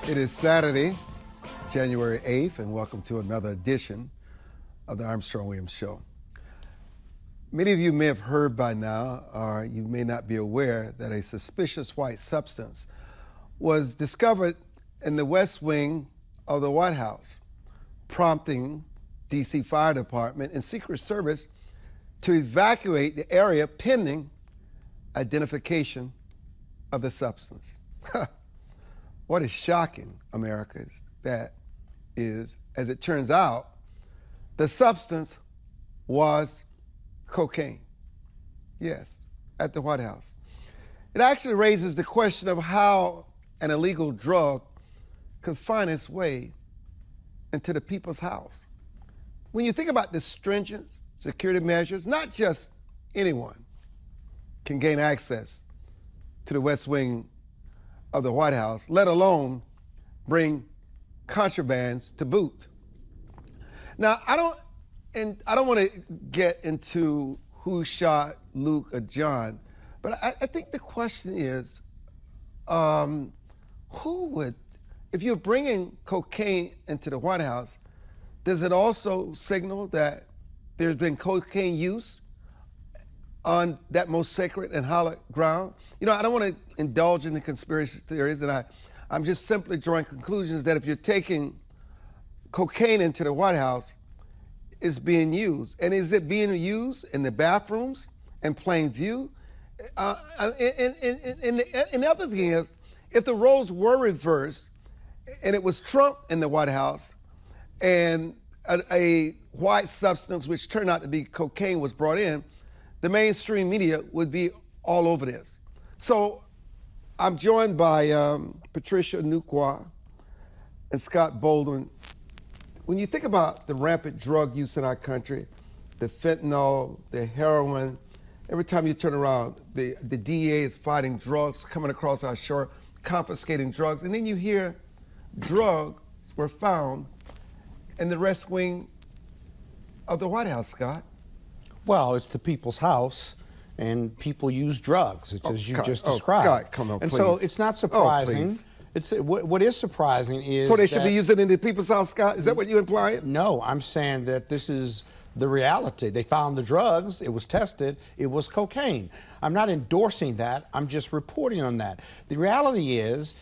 It is Saturday, January 8th, and welcome to another edition of the Armstrong Williams Show. Many of you may have heard by now, or you may not be aware, that a suspicious white substance was discovered in the West Wing of the White House, prompting D.C. Fire Department and Secret Service to evacuate the area pending identification of the substance. What is shocking, America, that is, as it turns out, the substance was cocaine. Yes, at the White House. It actually raises the question of how an illegal drug could find its way into the people's house. When you think about the stringent security measures, not just anyone can gain access to the West Wing of the White House, let alone bring contrabands to boot. Now, I don't want to get into who shot Luke or John, but I think the question is, who would, if you're bringing cocaine into the White House, does it also signal that there's been cocaine use on that most sacred and hallowed ground? You know, I don't want to indulge in the conspiracy theories, and I'm just simply drawing conclusions that if you're taking cocaine into the White House, it's being used. And is it being used in the bathrooms in plain view? And the other thing is, if the roles were reversed and it was Trump in the White House and a white substance, which turned out to be cocaine, was brought in, the mainstream media would be all over this. So I'm joined by Patrice and Scott Bolden. When you think about the rampant drug use in our country, the fentanyl, the heroin, every time you turn around, the DEA is fighting drugs coming across our shore, confiscating drugs, and then you hear drugs were found in the West Wing of the White House, Scott. Well, it's the people's house, and people use drugs, as you just described. Scott, come on, and please. so it's not surprising. Please. What is surprising is so they should be using it in the people's house, Scott? Is that what you're implying? No, I'm saying that this is the reality. They found the drugs, it was tested, it was cocaine. I'm not endorsing that, I'm just reporting on that. The reality is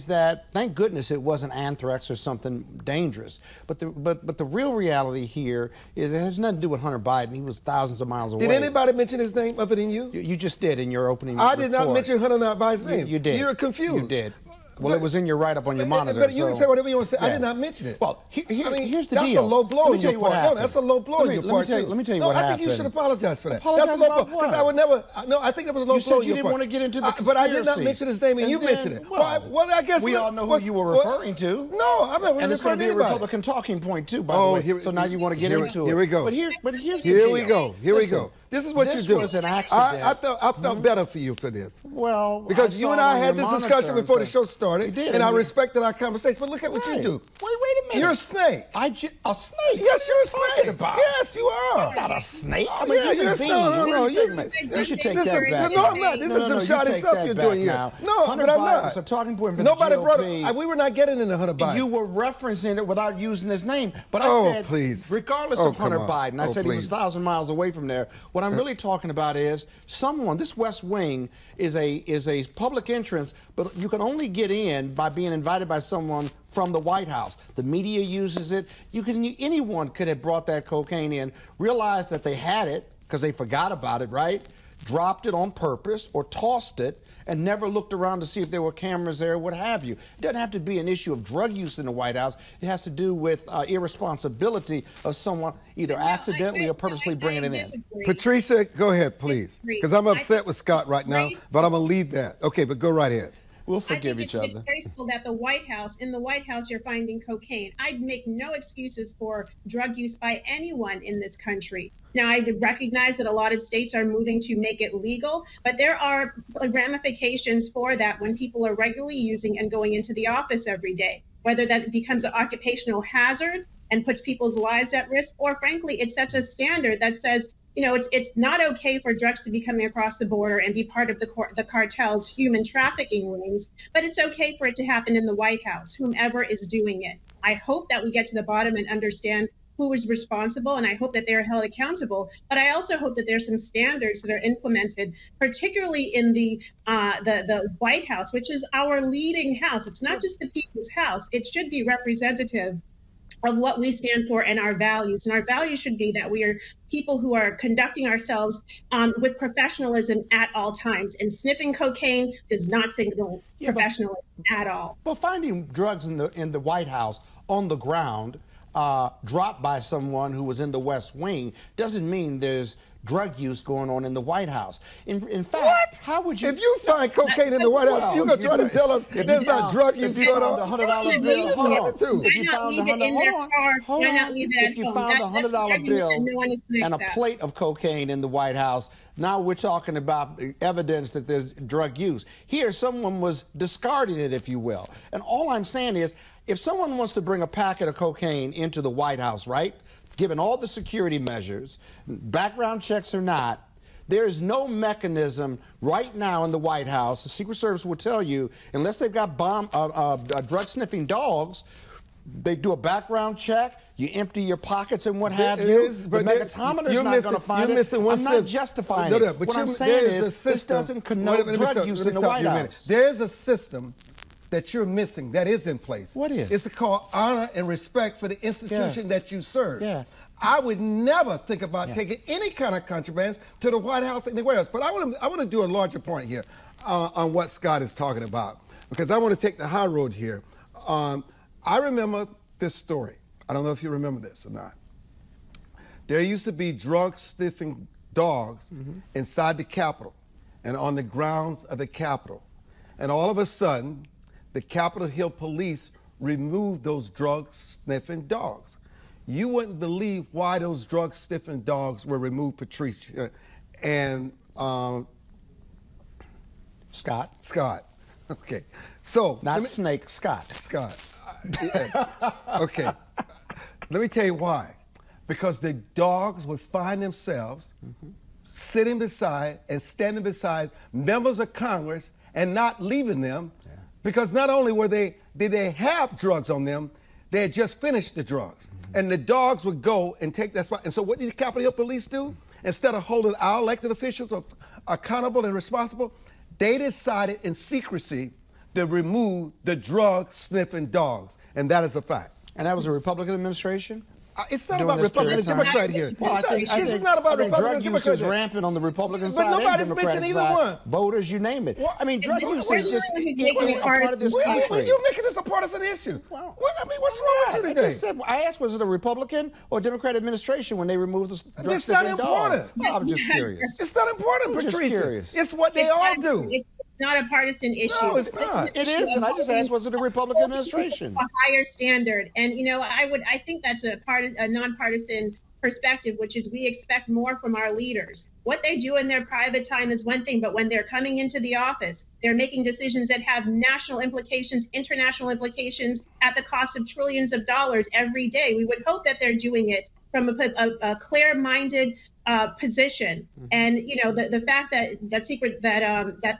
that, thank goodness it wasn't anthrax or something dangerous. But the real reality here is it has nothing to do with Hunter Biden. He was thousands of miles away. Did anybody mention his name other than you? You just did in your opening I report. did not mention Hunter Biden's name. You did. You're confused. You did. Well, it was in your write-up on your monitor. But you can say whatever you want to say. Yeah. I did not mention it. Well, here's the that's deal. a low blow on your part. No, that's a low blow on your part, too. Let me tell you what happened. I think you should apologize for that. Apologize that's a low about blow. what? Because I would never. No, I think it was a low blow on your part. You said you didn't want to get into the conspiracy. But I did not mention his name, and you mentioned it. Well, I guess we all know who you were referring to. No, I'm not. And it's going to be a Republican talking point too, by the way. So now you want to get into it. Here we go. But here's the Here deal. we go. Here we go. This is what you do. This was an accident. I felt better for you for this. Well, because you and I had this discussion before the show started, and I respected our conversation. But look at what you do. Wait a minute. You're a snake. A snake? Yes, you're a snake. About? Yes, you are. I'm not a snake. Oh, I'm a human being. No, you should take that back. No, I'm not. This is some shoddy stuff you're doing here. No, but I'm not. It's a talking point for Nobody the GOP. brought it. We were not getting into Hunter Biden. You were referencing it without using his name. But I said, please. Regardless of Hunter Biden, I said he was 1,000 miles away from there. What I'm really talking about is this West Wing is a public entrance, but you can only get in by being invited by someone from the White House. The media uses it. Anyone could have brought that cocaine in, realized that they had it because they forgot about it, right? Dropped it on purpose or tossed it and never looked around to see if there were cameras there, what have you. It doesn't have to be an issue of drug use in the White House. It has to do with irresponsibility of someone either accidentally or purposely bringing it in. Patrice, go ahead, please. Because I'm upset with Scott right now, but I'm going to leave that. Okay, but go right ahead. We'll forgive each other. It's disgraceful that in the White House, you're finding cocaine. I'd make no excuses for drug use by anyone in this country. Now, I recognize that a lot of states are moving to make it legal, but there are ramifications for that when people are regularly using and going into the office every day, whether that becomes an occupational hazard and puts people's lives at risk, or frankly, it sets a standard that says it's not okay for drugs to be coming across the border and be part of the cartel's human trafficking rings, but it's okay for it to happen in the White House, whomever is doing it. I hope that we get to the bottom and understand who is responsible, and I hope that they're held accountable. But I also hope that there's some standards that are implemented, particularly in the White House, which is our leading house. It's not just the people's house. It should be representative of what we stand for and our values. And our values should be that we are people who are conducting ourselves with professionalism at all times. And sniffing cocaine does not signal professionalism at all. But finding drugs in the White House on the ground, dropped by someone who was in the West Wing, doesn't mean there's drug use going on in the White House. In fact, what? How would you... If you find cocaine in the White House, you're going to try to tell us there's not drug use going on? $100 bill, hold on. If you found a $100 bill and a plate of cocaine in the White House, now we're talking about evidence that there's drug use. Here, someone was discarding it, if you will. And all I'm saying is, if someone wants to bring a packet of cocaine into the White House, right, given all the security measures, background checks or not, there is no mechanism right now in the White House, the Secret Service will tell you, unless they've got drug-sniffing dogs, they do a background check, you empty your pockets and what have you. The megatometer's not going to find it. I'm not justifying it. What I'm saying is this doesn't connote drug use in the White House. There is a system that you're missing that is in place. What is? It's called honor and respect for the institution that you serve. Yeah. I would never think about taking any kind of contraband to the White House or anywhere else. But I want to do a larger point here on what Scott is talking about, because I want to take the high road here. I remember this story. I don't know if you remember this or not. There used to be drug-sniffing dogs inside the Capitol and on the grounds of the Capitol. And all of a sudden, the Capitol Hill police removed those drug-sniffing dogs. You wouldn't believe why those drug-sniffing dogs were removed, Patrice and Scott. Okay. So not Snake, Scott. Okay. Let me tell you why. Because the dogs would find themselves sitting beside and standing beside members of Congress and not leaving them, because not only did they have drugs on them, they had just finished the drugs. And the dogs would go and take that spot. And so what did the Capitol Hill Police do? Instead of holding our elected officials accountable and responsible, they decided in secrecy to remove the drug-sniffing dogs. And that is a fact. And that was a Republican administration? It's not about Republican and Democrat here. Well, I think drug use is rampant on the Republican side and Democratic side. Voters, you name it. I mean, drug use is just a part of this country. You're making this a partisan issue. Well, what's wrong with you today? I asked, was it a Republican or Democrat administration when they removed the drug It's not important. Well, I'm just curious. It's not important, Patrice. I'm just curious. It's what they all do. It's not a partisan issue. No, it's not. It is, and I just asked, was it a Republican administration? A higher standard, and I think that's a nonpartisan perspective, which is we expect more from our leaders. What they do in their private time is one thing, but when they're coming into the office, they're making decisions that have national implications, international implications at the cost of trillions of dollars every day. We would hope that they're doing it from a clear-minded position. And the fact that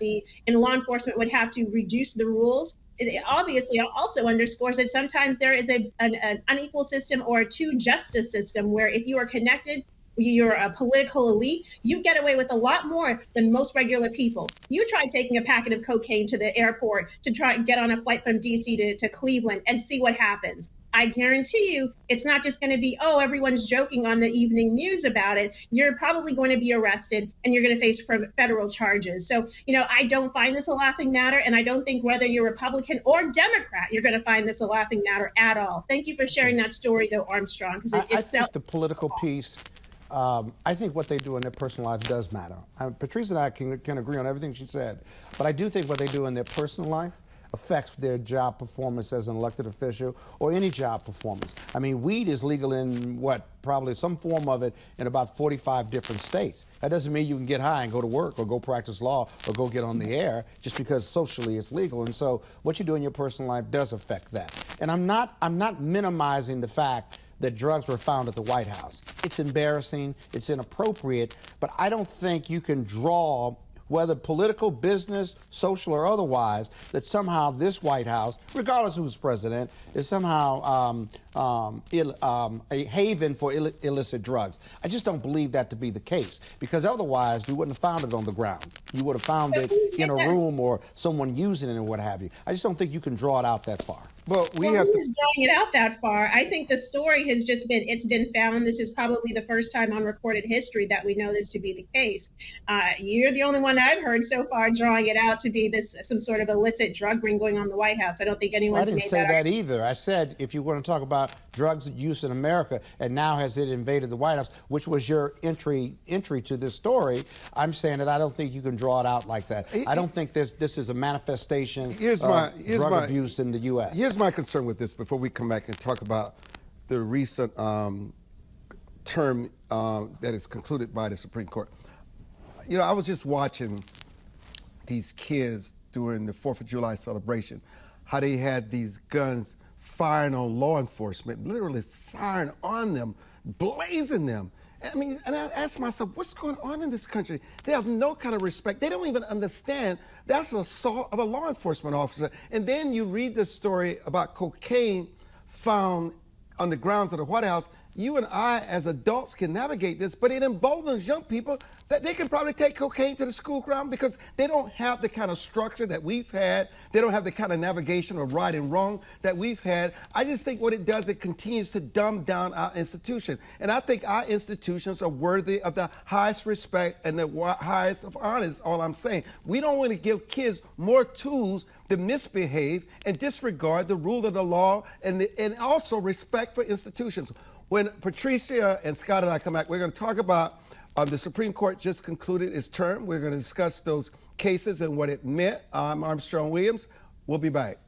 the law enforcement would have to reduce the rules, it obviously also underscores that sometimes there is an unequal system or a two-justice system where if you are connected, you're a political elite, you get away with a lot more than most regular people. You try taking a packet of cocaine to the airport to try and get on a flight from DC to Cleveland and see what happens. I guarantee you it's not just going to be, oh, everyone's joking on the evening news about it. You're probably going to be arrested and you're going to face federal charges. So, I don't find this a laughing matter, and I don't think whether you're Republican or Democrat, you're going to find this a laughing matter at all. Thank you for sharing that story, though, Armstrong. I think the political piece, I think what they do in their personal life does matter. Patrice and I can agree on everything she said, but I do think what they do in their personal life affects their job performance as an elected official or any job performance. I mean, weed is legal in probably some form of it in about 45 different states. That doesn't mean you can get high and go to work or go practice law or go get on the air just because socially it's legal. And so what you do in your personal life does affect that. And I'm not minimizing the fact that drugs were found at the White House. It's embarrassing, it's inappropriate, but I don't think you can draw, whether political, business, social, or otherwise, that somehow this White House, regardless of who's president, is somehow a haven for illicit drugs. I just don't believe that to be the case, because otherwise you wouldn't have found it on the ground. You would have found it in a room or someone using it or what have you. I just don't think you can draw it out that far. Well, who's drawing it out that far? I think the story has just been, it's been found. This is probably the first time on recorded history that we know this to be the case. You're the only one I've heard so far drawing it out to be this some sort of illicit drug ring going on in the White House. I don't think anyone's made that. I didn't say that either. I said if you want to talk about drugs use in America and now has it invaded the White House, which was your entry to this story, I'm saying that I don't think you can draw it out like that. I don't think this is a manifestation of drug abuse in the U.S. Here's my concern with this before we come back and talk about the recent term that is concluded by the Supreme Court. You know, I was just watching these kids during the 4th of July celebration, how they had these guns firing on law enforcement, literally firing on them, blazing them. I mean, and I asked myself, what's going on in this country? They have no kind of respect. They don't even understand that's assault of a law enforcement officer. And then you read this story about cocaine found on the grounds of the White House. You and I, as adults, can navigate this, but it emboldens young people that they can probably take cocaine to the school ground because they don't have the kind of structure that we've had. They don't have the kind of navigation of right and wrong that we've had. I just think what it does, it continues to dumb down our institution. And I think our institutions are worthy of the highest respect and the highest of honor is all I'm saying. We don't want to give kids more tools to misbehave and disregard the rule of the law and also respect for institutions. When Patrice and Scott and I come back, we're going to talk about the Supreme Court just concluded its term. We're going to discuss those cases and what it meant. I'm Armstrong Williams. We'll be back.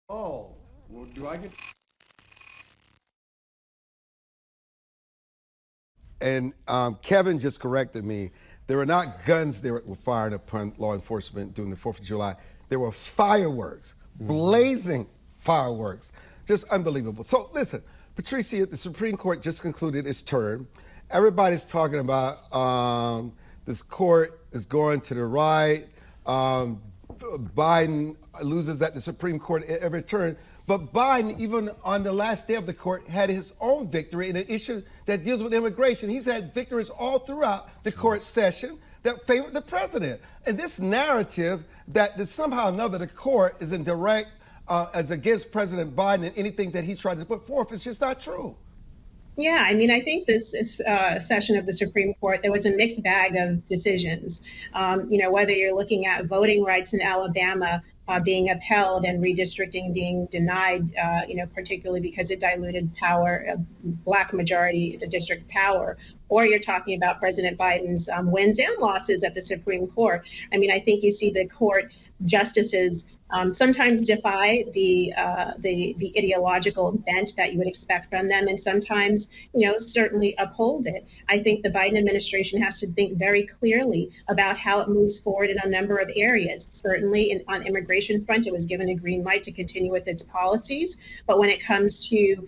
Oh, well, do I get... And Kevin just corrected me. There were not guns that were fired upon law enforcement during the 4th of July. There were fireworks, blazing fireworks. Just unbelievable. So listen, Patrice, the Supreme Court just concluded its term. Everybody's talking about this court is going to the right. Biden loses at the Supreme Court every turn. But Biden, even on the last day of the court, had his own victory in an issue that deals with immigration. He's had victories all throughout the court session. that favored the president. And this narrative that somehow or another the court is in direct as against President Biden and anything that he's tried to put forth is just not true. Yeah, I mean, I think this session of the Supreme Court, there was a mixed bag of decisions. Whether you're looking at voting rights in Alabama being upheld and redistricting being denied, particularly because it diluted power, black majority, the district power, or you're talking about President Biden's wins and losses at the Supreme Court. I mean, I think you see the court justices sometimes defy the ideological bent that you would expect from them, and sometimes, certainly uphold it. I think the Biden administration has to think very clearly about how it moves forward in a number of areas. Certainly on immigration front, it was given a green light to continue with its policies. But when it comes to,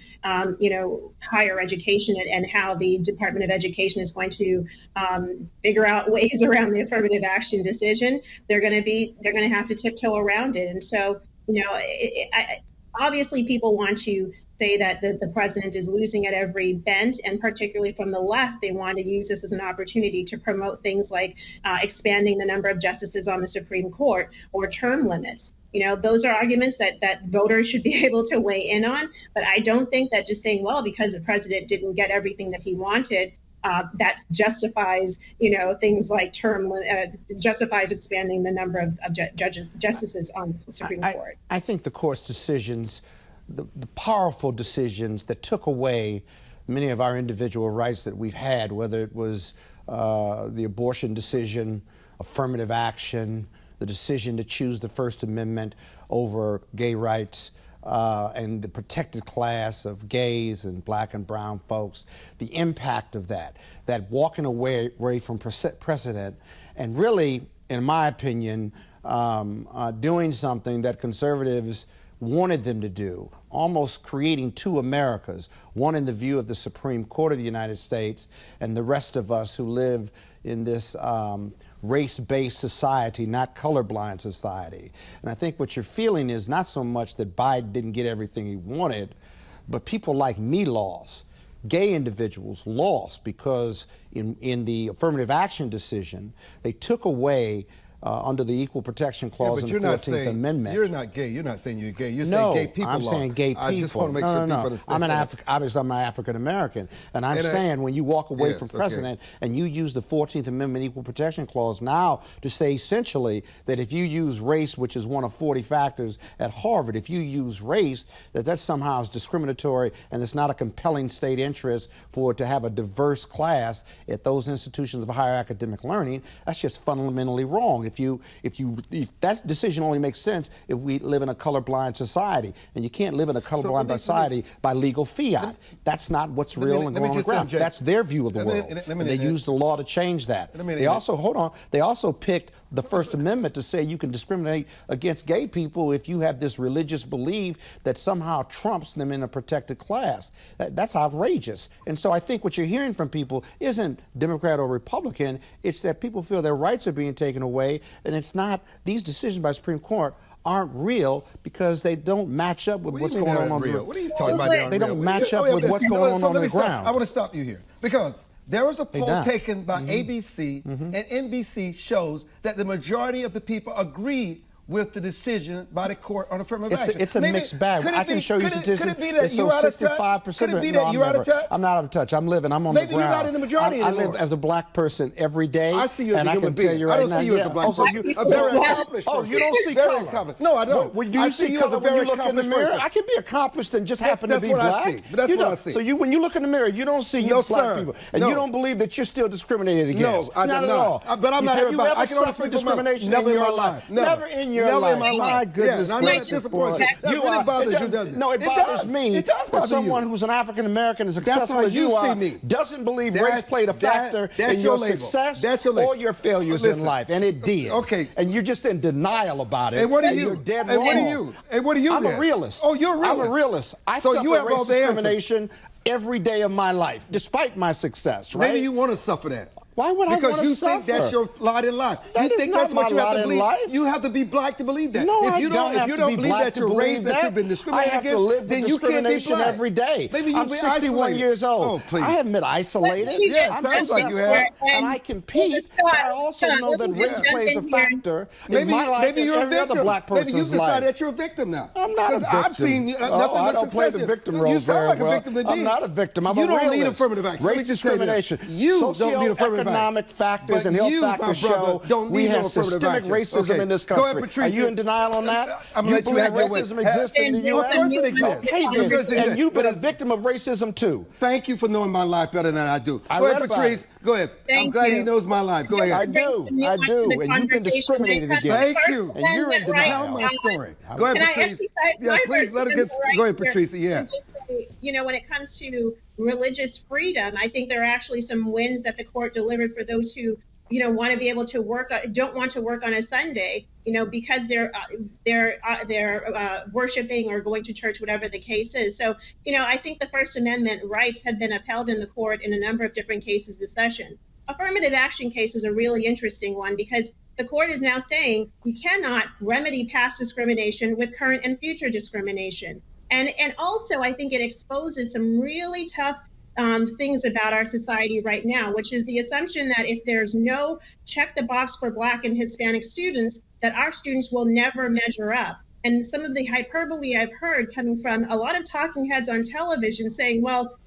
higher education and how the Department of Education is going to figure out ways around the affirmative action decision, they're going to have to tiptoe around it. And so, obviously people want to say that the president is losing at every bent, and particularly from the left, they want to use this as an opportunity to promote things like expanding the number of justices on the Supreme Court or term limits. Those are arguments that voters should be able to weigh in on. But I don't think that just saying, well, because the president didn't get everything that he wanted, that justifies, things like justifies expanding the number of justices on the Supreme Court. I think the court's decisions, the powerful decisions that took away many of our individual rights that we've had, whether it was the abortion decision, affirmative action, the decision to choose the First Amendment over gay rights, and the protected class of gays and black and brown folks, the impact of that walking away from precedent, and really, in my opinion, doing something that conservatives wanted them to do, almost creating two Americas, one in the view of the Supreme Court of the United States and the rest of us who live in this race-based society, not colorblind society. And I think what you're feeling is not so much that Biden didn't get everything he wanted, but people like me lost. Gay individuals lost because in the affirmative action decision, they took away under the Equal Protection Clause in the 14th Amendment. You're not gay. You're not saying you're gay. You're saying gay people. I'm saying gay people. I just want to make sure people understand. Obviously, I'm an African American, and I'm saying when you walk away from precedent and you use the 14th Amendment Equal Protection Clause now to say essentially that if you use race, which is one of 40 factors at Harvard, if you use race, that somehow is discriminatory and it's not a compelling state interest for it to have a diverse class at those institutions of higher academic learning, that's just fundamentally wrong. If that decision only makes sense if we live in a colorblind society, and you can't live in a colorblind society by legal fiat. That's not what's real and going on the ground. That's their view of the world. And they use the law to change that. They also picked the First Amendment to say you can discriminate against gay people if you have this religious belief that somehow trumps them in a protected class. That's outrageous. And so I think what you're hearing from people isn't Democrat or Republican. It's that people feel their rights are being taken away, and it's not, these decisions by the Supreme Court aren't real because they don't match up with what's going on the ground. What are you talking about? They don't match up with what's going on the ground. I want to stop you here because there was a poll taken by ABC and NBC shows that the majority of the people agreed with the decision by the court on affirmative action. It's a mixed bag. I can show you statistics. Could it be that you're out of touch? Could it be that you're out of touch? I'm not out of touch. I'm living. I'm on the ground. Maybe you're not in the majority anymore. I live as a black person every day. I see you as a human being. I can tell you right now. I don't see you as a black person. A very accomplished person. Oh, you don't see color? accomplished. No, I don't. Do you see color when you look in the mirror? I can be accomplished and just happen to be black. That's what I see. So when you look in the mirror, you don't see black people, and you don't believe that you're still discriminated against. No, I do not. Not at all. But I'm not. Have you ever suffered discrimination in your life? Never in your life. My goodness gracious. That really bothers you, doesn't it? No, it bothers me that someone who's an African American as successful as you are doesn't believe race played a factor in your success or your failures in life, and it did. Okay. And you're just in denial about it. And what are you? You're dead and wrong. what are you? And what are you? I'm a realist. Oh, you're a realist. I'm a realist. I suffer race discrimination every day of my life, despite my success. Right? Maybe you want to suffer that. Why would I want to suffer? Because you think that's your lot in life. That is not my lot in life. You have to be black to believe that. No, if you don't have to be black to believe that. You've been discriminated I have against, to live then with you can't be discrimination black. every day. Maybe I'm 61 years old. Oh, please. I haven't been isolated. Yeah, I'm sounds like you have. And I compete. But I also know that race plays a factor in my life and every other black person's life. Maybe you've decided that you're a victim now. I'm not a victim. I've seen nothing I don't play the victim role very well. I'm not a victim. I'm a realist. You don't need affirmative action. Race discrimination. You don't need affirmative action. Socioeconomic factors and health factors show we have systemic racism in this country. Go ahead, Patrice. Are you in denial on that? You believe racism exists in the U.S.? Of course it exists. Okay, then. And you've been a victim of racism, too. Thank you for knowing my life better than I do. I Go read ahead, Patrice. Go ahead. I'm glad he knows my life. Go ahead. I do. And you've been discriminated against. Thank you. And you're in denial. Tell my story. Go ahead, Patrice. Yeah, please let it get. Go ahead, Patrice. Yeah. You know, when it comes to religious freedom, I think there are actually some wins that the court delivered for those who, you know, want to be able to work, don't want to work on a Sunday, you know, because they're worshiping or going to church, whatever the case is. So, you know, I think the First Amendment rights have been upheld in the court in a number of different cases this session. Affirmative action case is a really interesting one because the court is now saying you cannot remedy past discrimination with current and future discrimination. And also, I think it exposes some really tough things about our society right now, which is the assumption that if there's no check the box for Black and Hispanic students, that our students will never measure up. And some of the hyperbole I've heard coming from a lot of talking heads on television saying, well,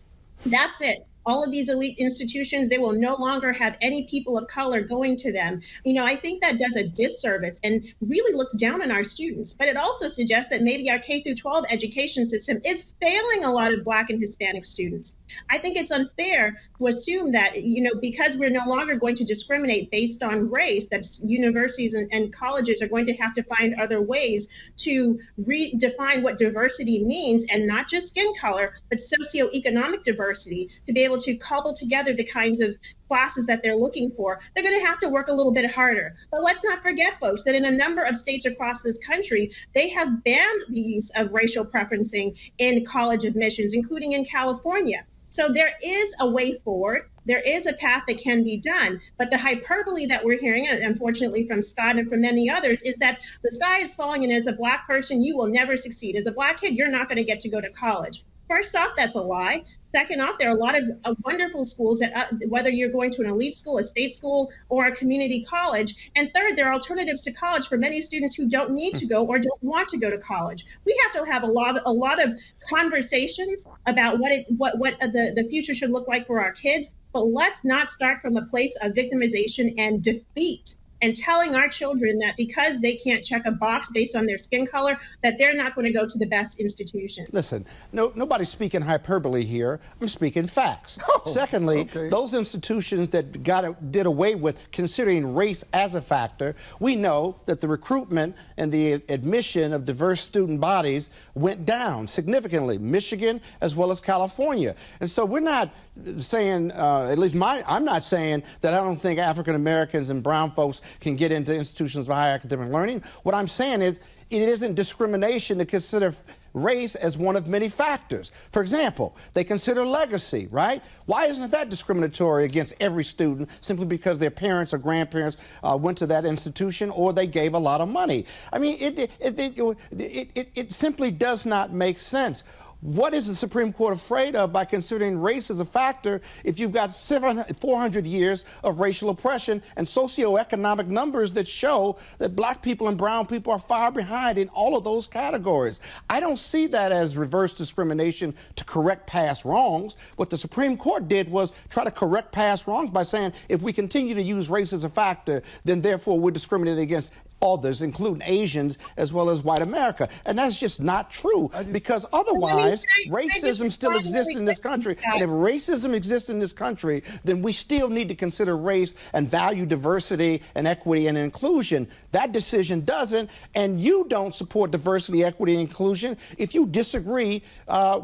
that's it. All of these elite institutions, they will no longer have any people of color going to them. You know, I think that does a disservice and really looks down on our students. But it also suggests that maybe our K through 12 education system is failing a lot of Black and Hispanic students. I think it's unfair to assume that, you know, because we're no longer going to discriminate based on race, that universities and colleges are going to have to find other ways to redefine what diversity means, and not just skin color, but socioeconomic diversity, to be able to cobble together the kinds of classes that they're looking for. They're going to have to work a little bit harder. But let's not forget, folks, that in a number of states across this country, they have banned the use of racial preferencing in college admissions, including in California. So there is a way forward. There is a path that can be done. But the hyperbole that we're hearing, unfortunately from Scott and from many others, is that the sky is falling, and as a Black person, you will never succeed. As a Black kid, you're not going to get to go to college. First off, that's a lie. Second off, there are a lot of wonderful schools that, whether you're going to an elite school, a state school, or a community college. And third, there are alternatives to college for many students who don't need to go or don't want to go to college. We have to have a lot of conversations about what the future should look like for our kids. But let's not start from a place of victimization and defeat, and telling our children that because they can't check a box based on their skin color, that they're not going to go to the best institution. Listen, nobody's speaking hyperbole here. I'm speaking facts. Secondly, those institutions that did away with considering race as a factor, we know that the recruitment and the admission of diverse student bodies went down significantly, Michigan as well as California. And so we're not saying, at least I'm not saying that I don't think African Americans and brown folks can get into institutions of higher academic learning. What I'm saying is it isn't discrimination to consider race as one of many factors. For example, they consider legacy, right? Why isn't that discriminatory against every student simply because their parents or grandparents went to that institution or they gave a lot of money? I mean, it simply does not make sense. What is the Supreme Court afraid of by considering race as a factor if you've got 400 years of racial oppression and socioeconomic numbers that show that Black people and brown people are far behind in all of those categories? I don't see that as reverse discrimination to correct past wrongs. What the Supreme Court did was try to correct past wrongs by saying if we continue to use race as a factor, then therefore we're discriminating against others, including Asians, as well as white America. And that's just not true, because otherwise racism still exists in this country. And if racism exists in this country, then we still need to consider race and value diversity and equity and inclusion. That decision doesn't, and you don't support diversity, equity, and inclusion if you disagree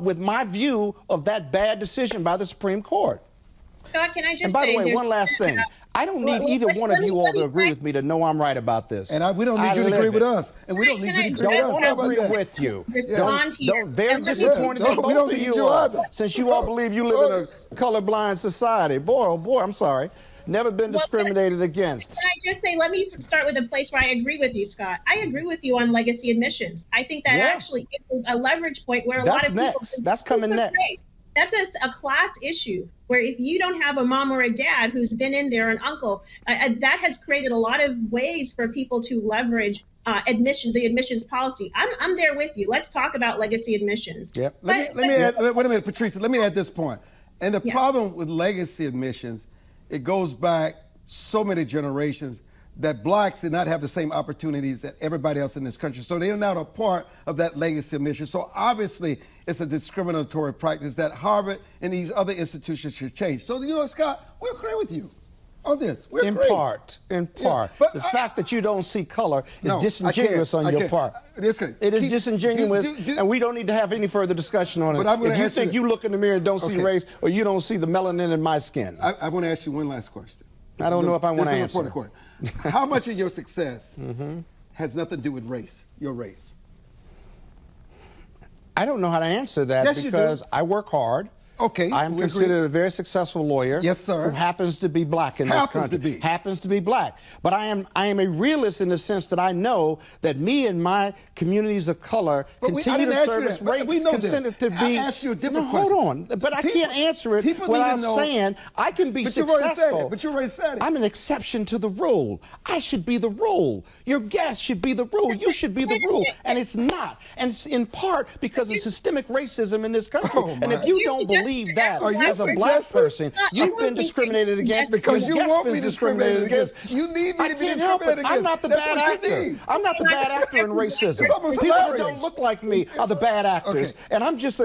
with my view of that bad decision by the Supreme Court. Scott, can I just and by say, the way, one last thing. I don't need either one of you all to agree with me to know I'm right about this. And we don't need you to agree with us. And we don't need you to agree with us. Don't agree with you. Don't very disappointed in we don't both of need you you all, either. since you all believe you live in a colorblind society. Boy, oh boy, I'm sorry. never been discriminated against. Can I just say, let me start with a place where I agree with you, Scott. I agree with you on legacy admissions. I think that actually is a leverage point where a lot of people. That's coming next. Race. That's a class issue where if you don't have a mom or a dad who's been in there, an uncle, that has created a lot of ways for people to leverage the admissions policy. I'm there with you. Let's talk about legacy admissions. Yep. Let me add, wait a minute, Patrice. Let me add this point. And the problem with legacy admissions, it goes back so many generations that blacks did not have the same opportunities that everybody else in this country. So they are not a part of that legacy admission. So obviously it's a discriminatory practice that Harvard and these other institutions should change. So, you know, Scott, we agree with you on this. We agree. In part. But the fact that you don't see color is disingenuous on your part. It is disingenuous, and we don't need to have any further discussion on it. If you think you look in the mirror and don't see race, or you don't see the melanin in my skin. I want to ask you one last question. I don't know if I want to answer. How much of your success has nothing to do with race, your race? I don't know how to answer that because I work hard. Okay. I'm considered a very successful lawyer. Yes, sir. Who happens to be black in this country. Happens to be black. But I am a realist in the sense that I know that me and my communities of color continue to service race. We know considered to be. I asked you a different question. Hold on. But I can't answer it without saying I can be successful. But you already said it. I'm an exception to the rule. I should be the rule. Your guest should be the rule. You should be the rule. And it's not. And it's in part because of systemic racism in this country. And if you don't believe that as a black person, you've been discriminated against because you won't be discriminated against. You need me to be discriminated against. I'm not the bad actor. I'm not the bad actor in racism. People that don't look like me are the bad actors, and I'm just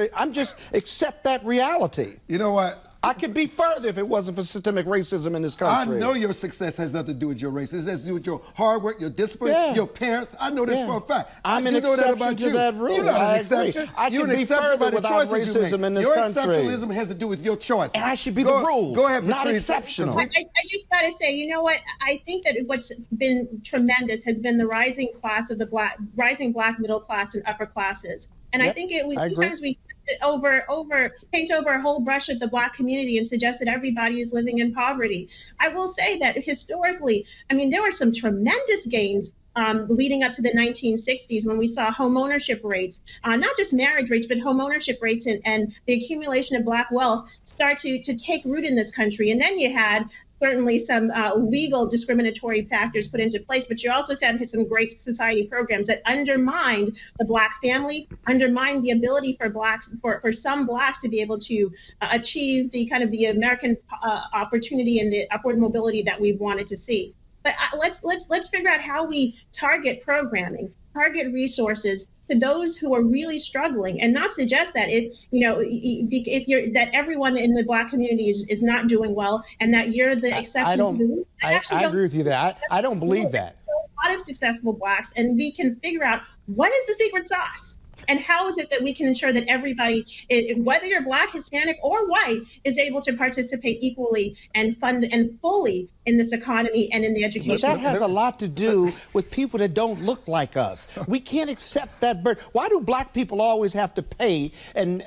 accept that reality. You know what? I could be further if it wasn't for systemic racism in this country. I know your success has nothing to do with your race. It has to do with your hard work, your discipline, your parents. I know this for a fact. I'm an exception to that rule. You're not an exception. I can be further without racism in this country. Your exceptionalism has to do with your choice. And I should be the rule. Go ahead, not exceptional. I just got to say, you know what? I think that what's been tremendous has been the rising class of the rising black middle class and upper classes. And I think sometimes we paint over a whole brush of the black community and suggest that everybody is living in poverty. I will say that historically, I mean, there were some tremendous gains leading up to the 1960s when we saw home ownership rates, not just marriage rates, but home ownership rates and the accumulation of black wealth start to take root in this country. And then you had certainly some legal discriminatory factors put into place, but you also had some great society programs that undermined the black family, undermined the ability for some blacks to be able to achieve the kind of the American opportunity and the upward mobility that we wanted to see. But let's figure out how we target programming, target resources to those who are really struggling, and not suggest that that everyone in the black community is not doing well and that you're the exception. I agree with you there. I don't believe that. A lot of successful blacks, and we can figure out what is the secret sauce. And how is it that we can ensure that everybody, whether you're black, Hispanic, or white, is able to participate equally and fully in this economy and in the education? But that has a lot to do with people that don't look like us. We can't accept that burden. Why do black people always have to pay? And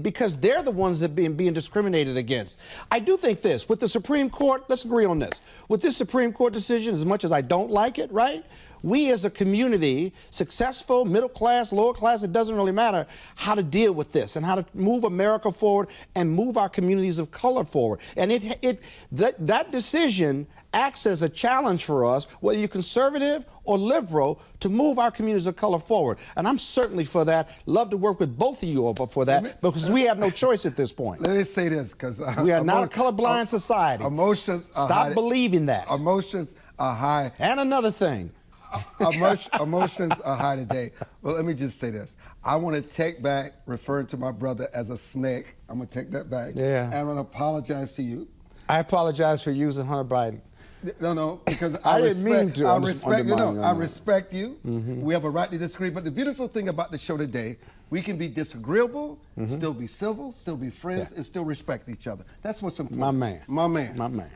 because they're the ones that are being discriminated against. I do think this, with the Supreme Court, let's agree on this. With this Supreme Court decision, as much as I don't like it, right? We as a community, successful, middle class, lower class, it doesn't really matter how to deal with this and how to move America forward and move our communities of color forward. And that decision acts as a challenge for us, whether you're conservative or liberal, to move our communities of color forward. And I'm certainly for that. Love to work with both of you for that, because we have no choice at this point. Let me say this, because we are not a colorblind society. Emotions are Stop believing that. Emotions are high. And another thing. Emotions are high today. Well, let me just say this. I want to take back referring to my brother as a snake. I'm going to take that back. Yeah. And I'm going to apologize to you. I apologize for using Hunter Biden. No, because I didn't mean to. I respect you. We have a right to disagree. But the beautiful thing about the show today, we can be disagreeable, still be civil, still be friends, and still respect each other. That's what's important. My man. My man. My man.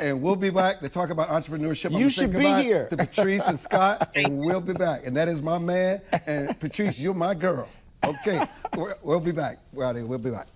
And we'll be back to talk about entrepreneurship. You should be here. To Patrice and Scott, and we'll be back. And that is my man. And Patrice, you're my girl. Okay, we'll be back. We're out here. We'll be back.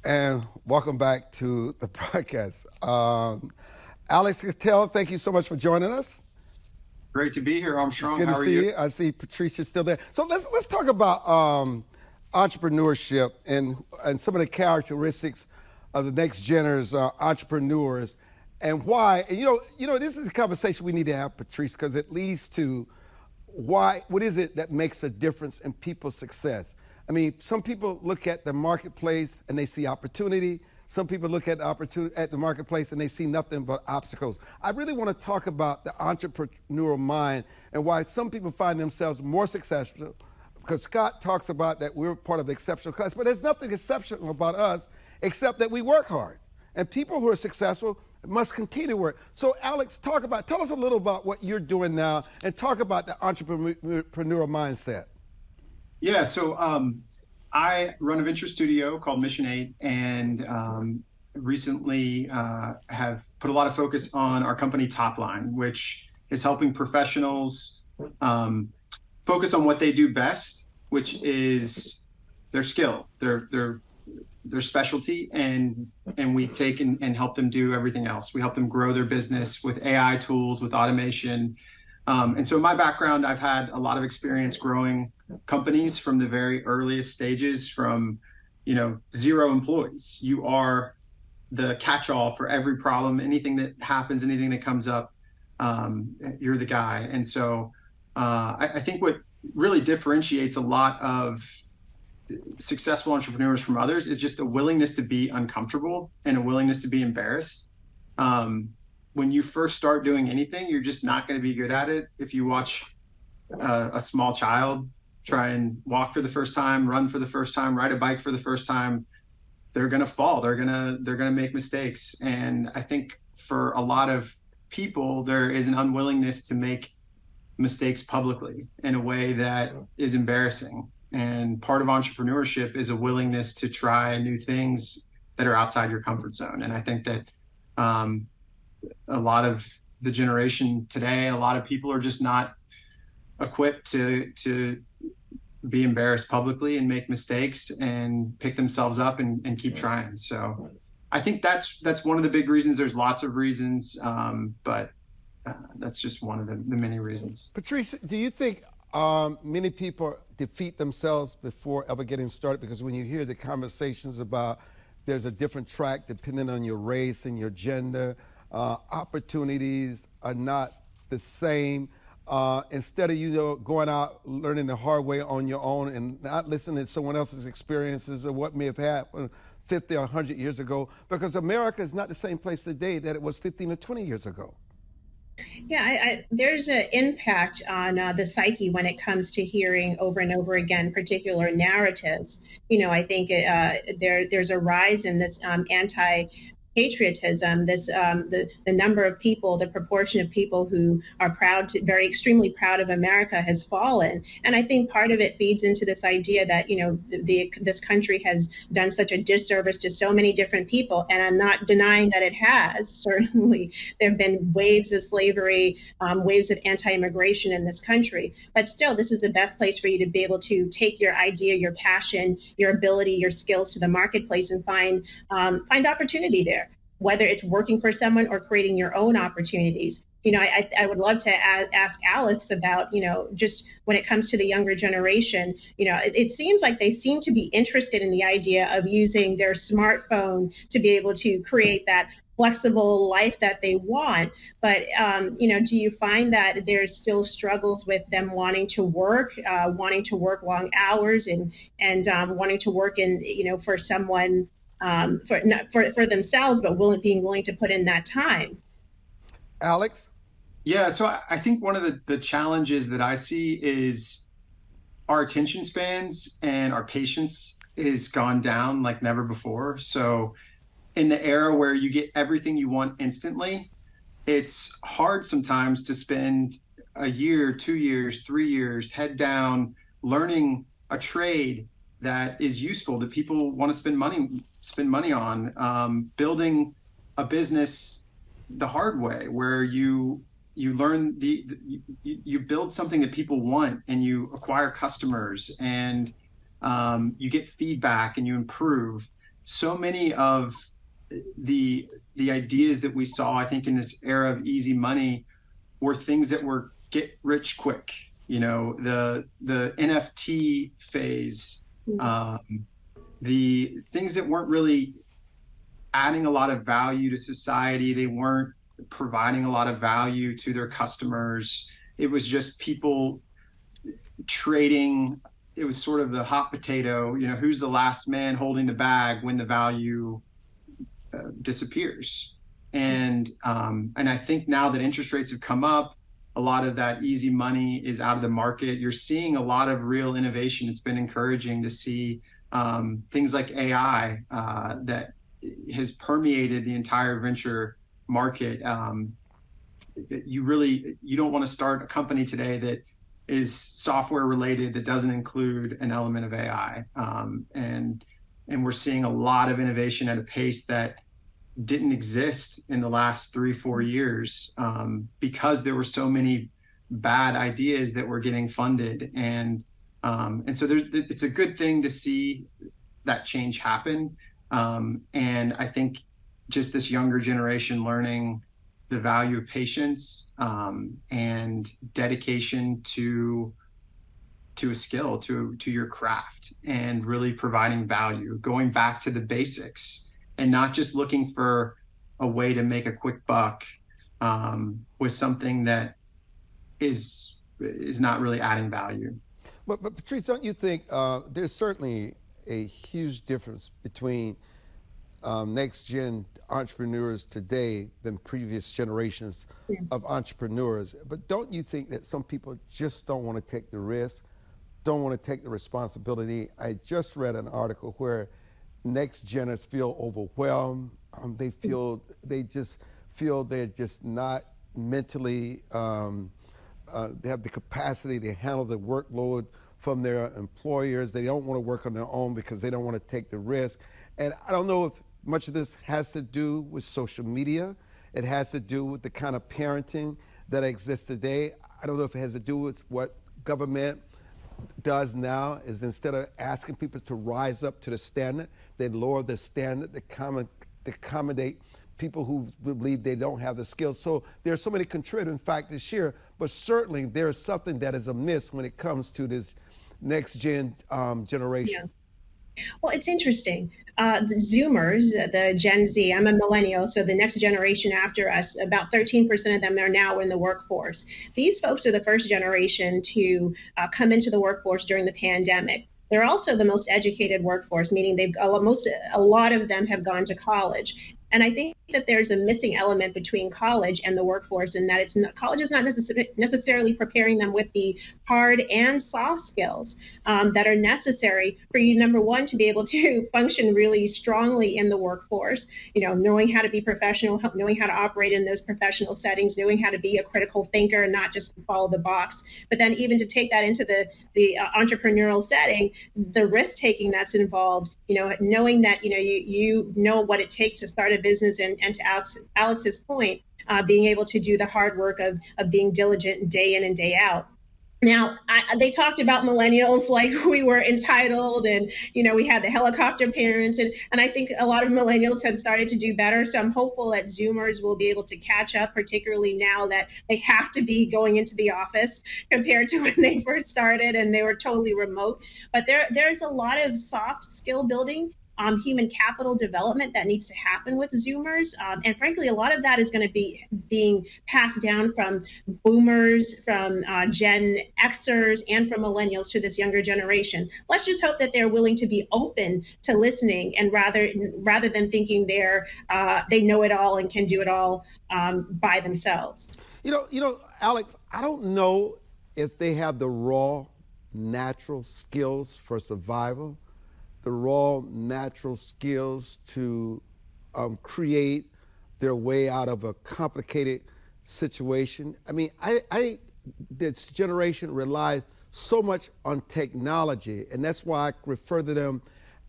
And welcome back to the podcast. Alex Skatell, thank you so much for joining us. Great to be here, Armstrong. It's good How to are see you? I see Patrice is still there. So let's talk about entrepreneurship and some of the characteristics of the next generation entrepreneurs and why. And you know, this is a conversation we need to have, Patrice, because it leads to what is it that makes a difference in people's success? I mean, some people look at the marketplace and they see opportunity. Some people look at the marketplace and they see nothing but obstacles. I really want to talk about the entrepreneurial mind and why some people find themselves more successful, because Scott talks about that we're part of the exceptional class, but there's nothing exceptional about us except that we work hard. And people who are successful must continue to work. So Alex, tell us a little about what you're doing now and talk about the entrepreneurial mindset. Yeah, so I run a venture studio called Mission 8 and recently have put a lot of focus on our company Top Line, which is helping professionals focus on what they do best, which is their skill, their specialty, and we take and help them do everything else. We help them grow their business with AI tools, with automation. And so in my background, I've had a lot of experience growing companies from the very earliest stages, from 0 employees. You are the catch-all for every problem, anything that happens, anything that comes up, you're the guy. And so I think what really differentiates a lot of successful entrepreneurs from others is just a willingness to be uncomfortable and a willingness to be embarrassed. When you first start doing anything, you're just not going to be good at it. If you watch a small child try and walk for the first time, run for the first time, ride a bike for the first time, they're going to fall. They're going to make mistakes. And I think for a lot of people, there is an unwillingness to make mistakes publicly in a way that is embarrassing. And part of entrepreneurship is a willingness to try new things that are outside your comfort zone. And I think that a lot of the generation today, a lot of people are just not equipped to be embarrassed publicly and make mistakes and pick themselves up and keep trying. So I think that's one of the big reasons. There's lots of reasons, but that's just one of the many reasons. Patrice, do you think many people defeat themselves before ever getting started? Because when you hear the conversations about there's a different track depending on your race and your gender, opportunities are not the same. Instead of going out learning the hard way on your own and not listening to someone else's experiences or what may have happened 50 or 100 years ago, because America is not the same place today that it was 15 or 20 years ago. Yeah, there's an impact on the psyche when it comes to hearing over and over again particular narratives. I think there's a rise in this anti-patriotism, the number of people, the proportion of people who are extremely proud of America has fallen. And I think part of it feeds into this idea that, this country has done such a disservice to so many different people. And I'm not denying that it has. Certainly, there have been waves of slavery, waves of anti-immigration in this country. But still, this is the best place for you to be able to take your idea, your passion, your ability, your skills to the marketplace and find opportunity there, whether it's working for someone or creating your own opportunities. I would love to ask Alex about, just when it comes to the younger generation, it seems like they seem to be interested in the idea of using their smartphone to be able to create that flexible life that they want. But, do you find that there's still struggles with them wanting to work long hours and wanting to work in, for someone, for themselves, but being willing to put in that time? Alex? Yeah, so I think one of the challenges that I see is our attention spans and our patience has gone down like never before. So in the era where you get everything you want instantly, it's hard sometimes to spend a year, 2 years, 3 years, head down, learning a trade that is useful, that people want to spend money on, building a business the hard way, where you learn you build something that people want, and you acquire customers, and you get feedback and you improve. so many of the ideas that we saw, I think, in this era of easy money were things that were get rich quick. You know, the NFT phase, the things that weren't really adding a lot of value to society. They weren't providing a lot of value to their customers. It was just people trading. It was sort of the hot potato, you know, who's the last man holding the bag when the value disappears. And I think now that interest rates have come up, a lot of that easy money is out of the market. You're seeing a lot of real innovation. It's been encouraging to see things like AI that has permeated the entire venture market. You don't want to start a company today that is software related that doesn't include an element of AI. And we're seeing a lot of innovation at a pace that didn't exist in the last 3-4 years because there were so many bad ideas that were getting funded. And so it's a good thing to see that change happen. And I think just this younger generation learning the value of patience and dedication to a skill, to your craft, and really providing value, going back to the basics and not just looking for a way to make a quick buck with something that is not really adding value. But Patrice, don't you think there's certainly a huge difference between next-gen entrepreneurs today than previous generations of entrepreneurs? But don't you think that some people just don't want to take the risk, don't want to take the responsibility? I just read an article where next-geners feel overwhelmed. They just feel they're just not mentally, they have the capacity to handle the workload from their employers. They don't want to work on their own because they don't want to take the risk. And I don't know if much of this has to do with social media. It has to do with the kind of parenting that exists today. I don't know if it has to do with what government does now, is instead of asking people to rise up to the standard, they lower the standard to accommodate people who believe they don't have the skills. So there are so many contributing factors here, but certainly there is something that is amiss when it comes to this next-gen generation. Yeah. Well, it's interesting. The Zoomers, the Gen Z, I'm a millennial, so the next generation after us, about 13% of them are now in the workforce. These folks are the first generation to come into the workforce during the pandemic. They're also the most educated workforce, meaning a lot of them have gone to college. And I think that there's a missing element between college and the workforce, in that college is not necessarily preparing them with the hard and soft skills that are necessary for you, number one, to be able to function really strongly in the workforce, knowing how to be professional, knowing how to operate in those professional settings, knowing how to be a critical thinker and not just follow the box, but then even to take that into the entrepreneurial setting, the risk taking that's involved, knowing that, you know what it takes to start a business, and to Alex's point, being able to do the hard work of being diligent day in and day out. Now, they talked about millennials like we were entitled, and we had the helicopter parents, and I think a lot of millennials have started to do better. So I'm hopeful that Zoomers will be able to catch up, particularly now that they have to be going into the office compared to when they first started and they were totally remote. But there's a lot of soft skill building, human capital development that needs to happen with Zoomers. And frankly, a lot of that is going to be being passed down from boomers, from Gen Xers, and from millennials to this younger generation. Let's just hope that they're willing to be open to listening, and rather than thinking they know it all and can do it all by themselves. Alex, I don't know if they have the raw, natural skills for survival, the raw natural skills to create their way out of a complicated situation. I mean, I this generation relies so much on technology, and that's why I refer to them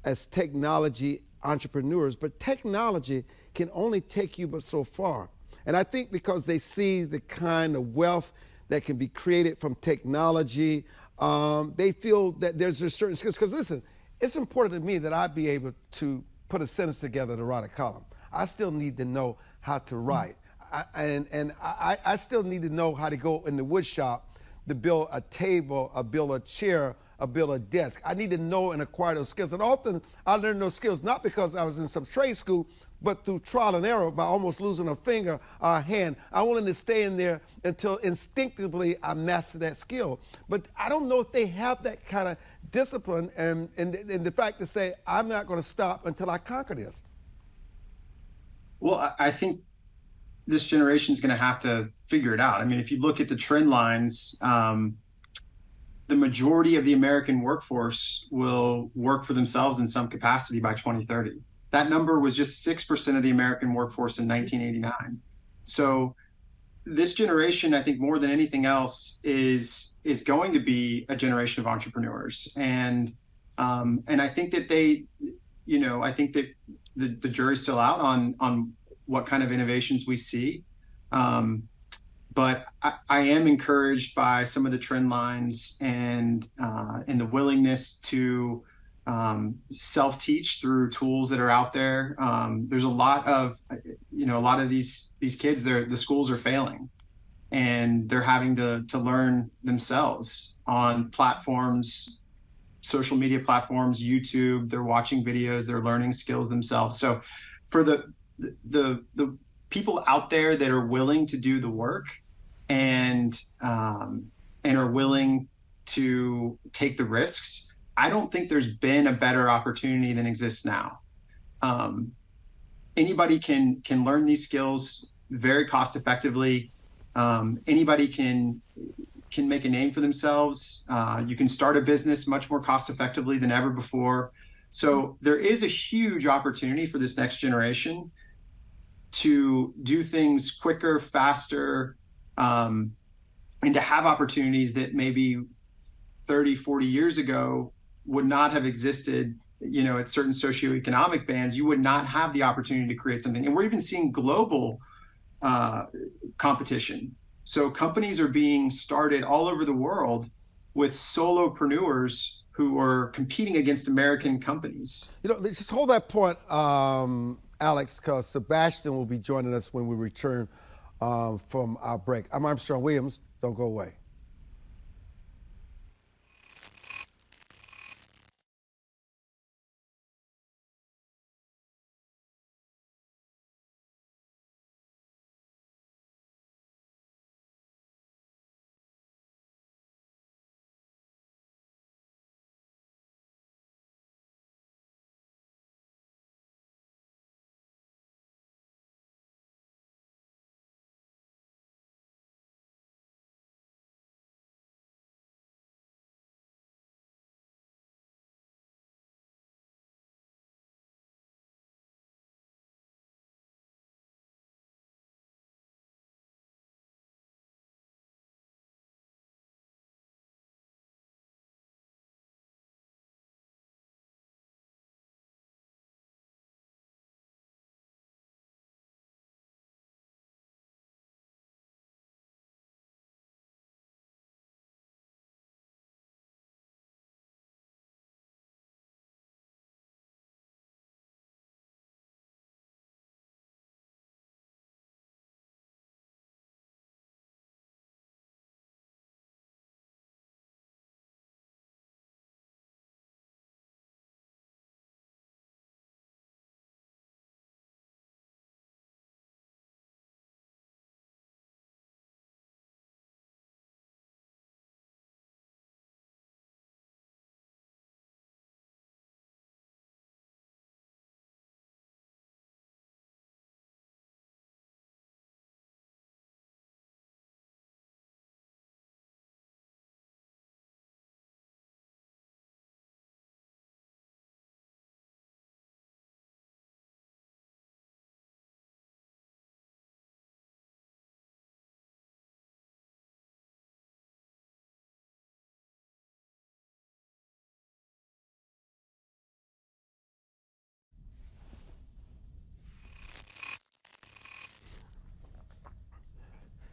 as technology entrepreneurs. But technology can only take you but so far. And I think because they see the kind of wealth that can be created from technology, they feel that there's a certain skills. Because listen, it's important to me that I be able to put a sentence together to write a column. I still need to know how to write. I still need to know how to go in the wood shop to build a table, or build a chair, or build a desk. I need to know and acquire those skills. And often I learned those skills not because I was in some trade school, but through trial and error, by almost losing a finger or a hand. I'm willing to stay in there until instinctively I master that skill. But I don't know if they have that kind of discipline and the fact to say, I'm not going to stop until I conquer this. Well, I think this generation is going to have to figure it out. I mean, if you look at the trend lines, the majority of the American workforce will work for themselves in some capacity by 2030. That number was just 6% of the American workforce in 1989. So this generation, I think more than anything else, is going to be a generation of entrepreneurs. And I think that I think that the jury's still out on what kind of innovations we see. But I am encouraged by some of the trend lines and the willingness to self-teach through tools that are out there. There's a lot of these kids, the schools are failing, and they're having to learn themselves on platforms, social media platforms, YouTube. They're watching videos, they're learning skills themselves. So for the people out there that are willing to do the work and are willing to take the risks, I don't think there's been a better opportunity than exists now. Anybody can learn these skills very cost effectively. Anybody can make a name for themselves. You can start a business much more cost effectively than ever before. So there is a huge opportunity for this next generation to do things quicker, faster, and to have opportunities that maybe 30, 40 years ago would not have existed. At certain socioeconomic bands, you would not have the opportunity to create something. And we're even seeing global competition. So companies are being started all over the world with solopreneurs who are competing against American companies. Just hold that point, Alex, because Sebastian will be joining us when we return from our break. I'm Armstrong Williams. Don't go away.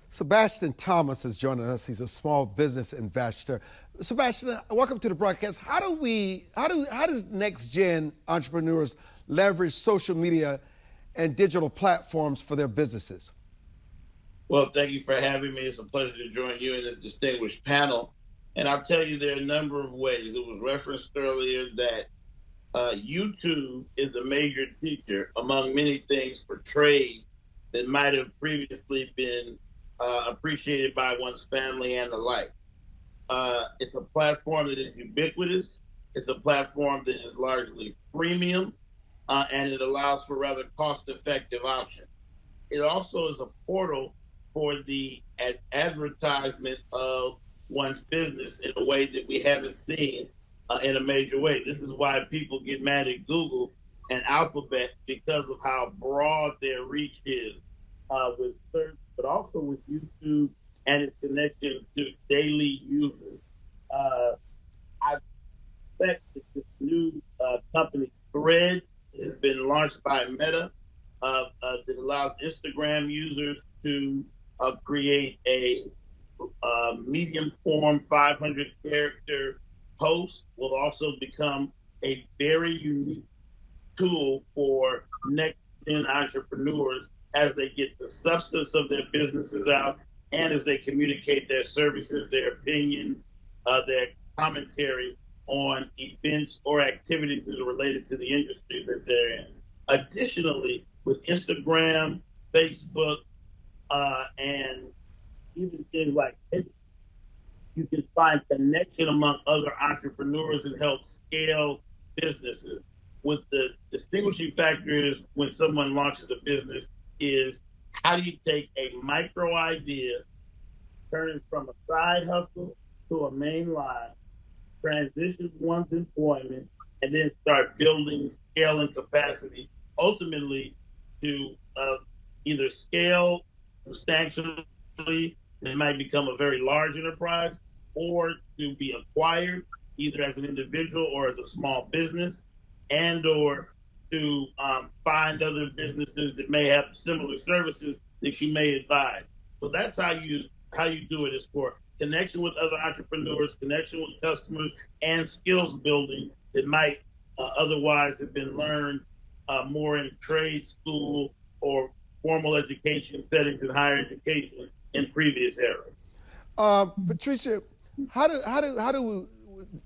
Sebastian Thomas is joining us. He's a small business investor. Sebastian, welcome to the broadcast. How does next gen entrepreneurs leverage social media and digital platforms for their businesses? Well, thank you for having me. It's a pleasure to join you in this distinguished panel. And I'll tell you there are a number of ways. It was referenced earlier that YouTube is a major teacher, among many things, for trade that might have previously been appreciated by one's family and the like. It's a platform that is ubiquitous. It's a platform that is largely freemium, and it allows for rather cost-effective options. It also is a portal for the advertisement of one's business in a way that we haven't seen in a major way. This is why people get mad at Google and Alphabet, because of how broad their reach is with search, but also with YouTube and its connection to daily users. I expect that this new company, Thread, has been launched by Meta, that allows Instagram users to create a medium form 500-character post. Will also become a very unique tool for next-gen entrepreneurs as they get the substance of their businesses out and as they communicate their services, their opinion, their commentary on events or activities that are related to the industry that they're in. Additionally, with Instagram, Facebook, and even things like Pinterest, you can find connection among other entrepreneurs and help scale businesses. What the distinguishing factor is when someone launches a business is how do you take a micro idea, turn it from a side hustle to a main line, transition one's employment, and then start building scale and capacity, ultimately to either scale substantially, it might become a very large enterprise, or to be acquired either as an individual or as a small business, and or to find other businesses that may have similar services that you may advise. So that's how you do it, is for connection with other entrepreneurs, connection with customers, and skills building that might otherwise have been learned more in trade school or formal education settings in higher education in previous eras. Patrice, how do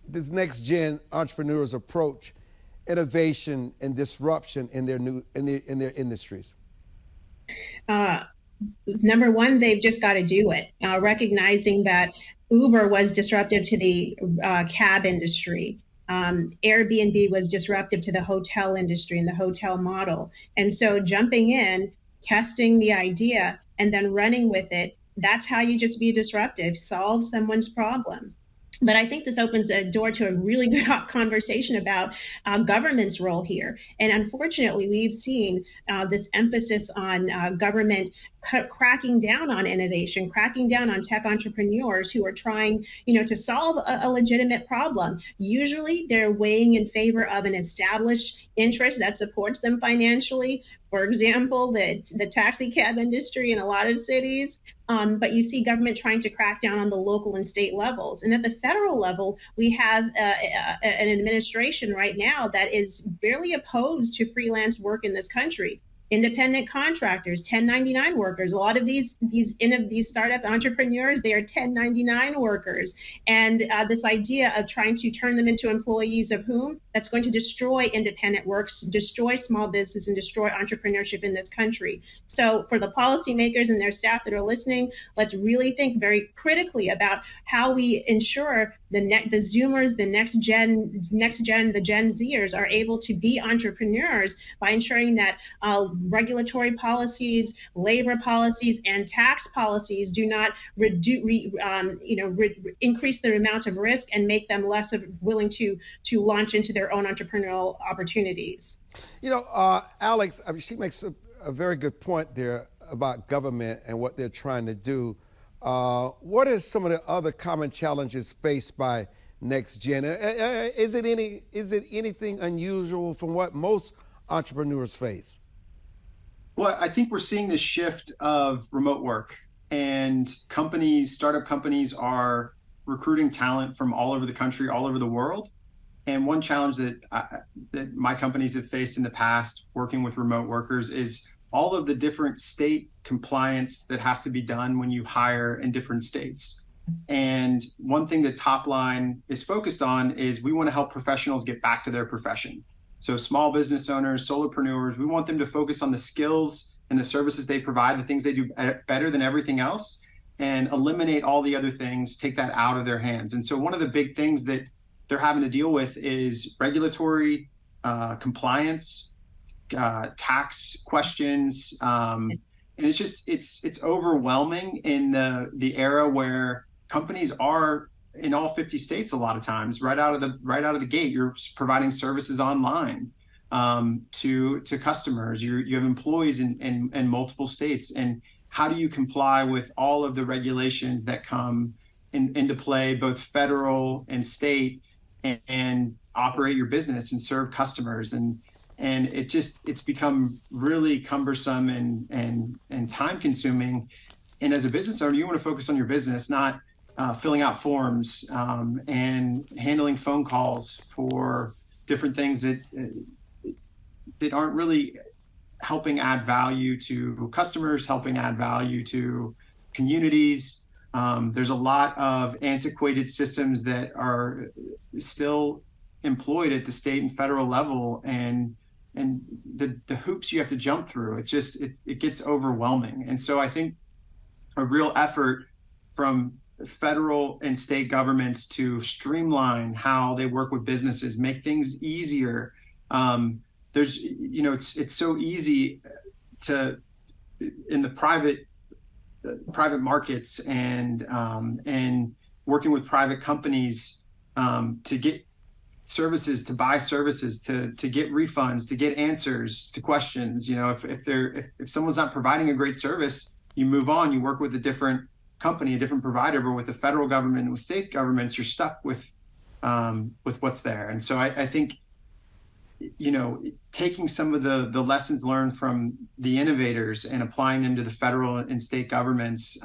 this next gen entrepreneurs approach innovation and disruption in their industries? Number one, they've just got to do it. Recognizing that Uber was disruptive to the cab industry. Airbnb was disruptive to the hotel industry and the hotel model. And so jumping in, testing the idea, and then running with it, that's how you just be disruptive, solve someone's problem. But I think this opens a door to a really good conversation about government's role here. And unfortunately, we've seen this emphasis on government cracking down on innovation, cracking down on tech entrepreneurs who are trying, to solve a legitimate problem. Usually, they're weighing in favor of an established interest that supports them financially. For example, the taxi cab industry in a lot of cities. But you see government trying to crack down on the local and state levels. And at the federal level, we have an administration right now that is barely opposed to freelance work in this country. Independent contractors, 1099 workers. A lot of these startup entrepreneurs, they are 1099 workers. And this idea of trying to turn them into employees of whom? That's going to destroy independent works, destroy small business, and destroy entrepreneurship in this country. So for the policymakers and their staff that are listening, let's really think very critically about how we ensure the Zoomers, the next gen, the Gen Zers are able to be entrepreneurs by ensuring that regulatory policies, labor policies, and tax policies do not increase their amount of risk and make them less willing to launch into their own entrepreneurial opportunities. Alex, she makes a very good point there about government and what they're trying to do. What are some of the other common challenges faced by next gen? Is it anything unusual from what most entrepreneurs face? Well, I think we're seeing this shift of remote work, and startup companies are recruiting talent from all over the country, all over the world. And one challenge that my companies have faced in the past working with remote workers is all of the different state compliance that has to be done when you hire in different states. And one thing that Topline is focused on is we want to help professionals get back to their profession. So small business owners, solopreneurs, we want them to focus on the skills and the services they provide, the things they do better than everything else, and eliminate all the other things, take that out of their hands. And so one of the big things that they're having to deal with is regulatory compliance, tax questions, and it's overwhelming in the era where companies are in all 50 states. A lot of times, right out of the gate, you're providing services online to customers. You have employees in multiple states, and how do you comply with all of the regulations that come into play, both federal and state, and operate your business and serve customers? And it's become really cumbersome and time consuming. And as a business owner, you want to focus on your business, not filling out forms and handling phone calls for different things that aren't really helping add value to customers, helping add value to communities. There's a lot of antiquated systems that are still employed at the state and federal level, and the hoops you have to jump through, it gets overwhelming. And so I think a real effort from federal and state governments to streamline how they work with businesses, make things easier. It's so easy to in the private markets and working with private companies to get services, to buy services, to get refunds, to get answers to questions. If someone's not providing a great service, you move on, you work with a different company, a different provider. But with the federal government and with state governments, you're stuck with what's there. And so I think, taking some of the lessons learned from the innovators and applying them to the federal and state governments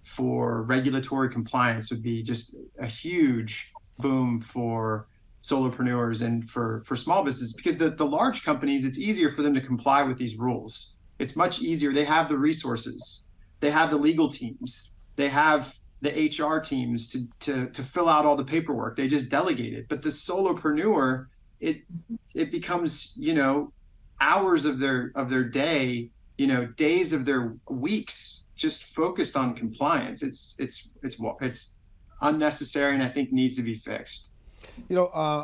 for regulatory compliance would be just a huge boom for solopreneurs and for small businesses, because the large companies, it's easier for them to comply with these rules. It's much easier. They have the resources, they have the legal teams, they have the HR teams to fill out all the paperwork. They just delegate it. But the solopreneur, it becomes, hours of their day, days of their weeks just focused on compliance. It's unnecessary, and I think needs to be fixed. I'm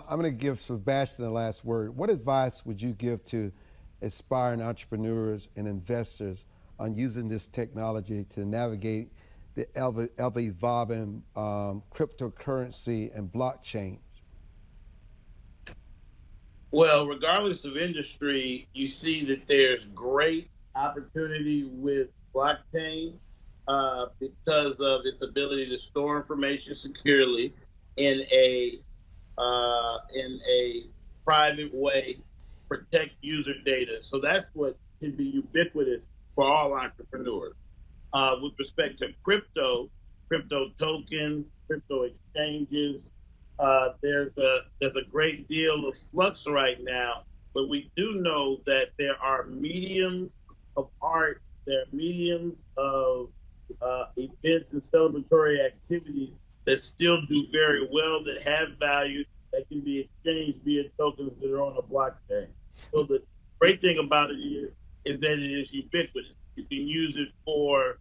going to give Sebastian the last word. What advice would you give to aspiring entrepreneurs and investors on using this technology to navigate the ever-evolving cryptocurrency and blockchain? Well, regardless of industry, you see that there's great opportunity with blockchain because of its ability to store information securely in a private way, protect user data. So that's what should be ubiquitous for all entrepreneurs. With respect to crypto tokens, crypto exchanges, there's a great deal of flux right now, but we do know that there are mediums of art, there are mediums of events and celebratory activities that still do very well, that have value, that can be exchanged via tokens that are on a blockchain. So the great thing about it is that it is ubiquitous. You can use it for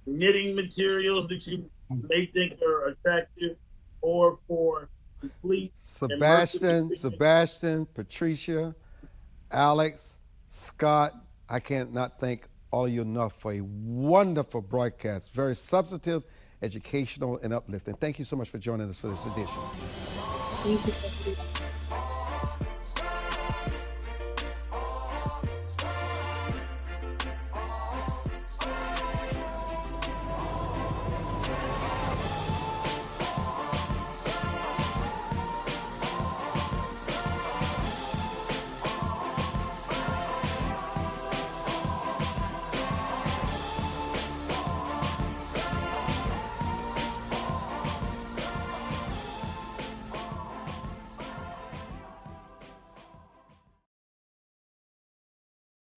knitting materials that you may think are attractive, or for complete. Sebastian, Patricia, Alex, Scott, I can't not thank all of you enough for a wonderful broadcast. Very substantive, educational, and uplifting. Thank you so much for joining us for this edition. Thank you.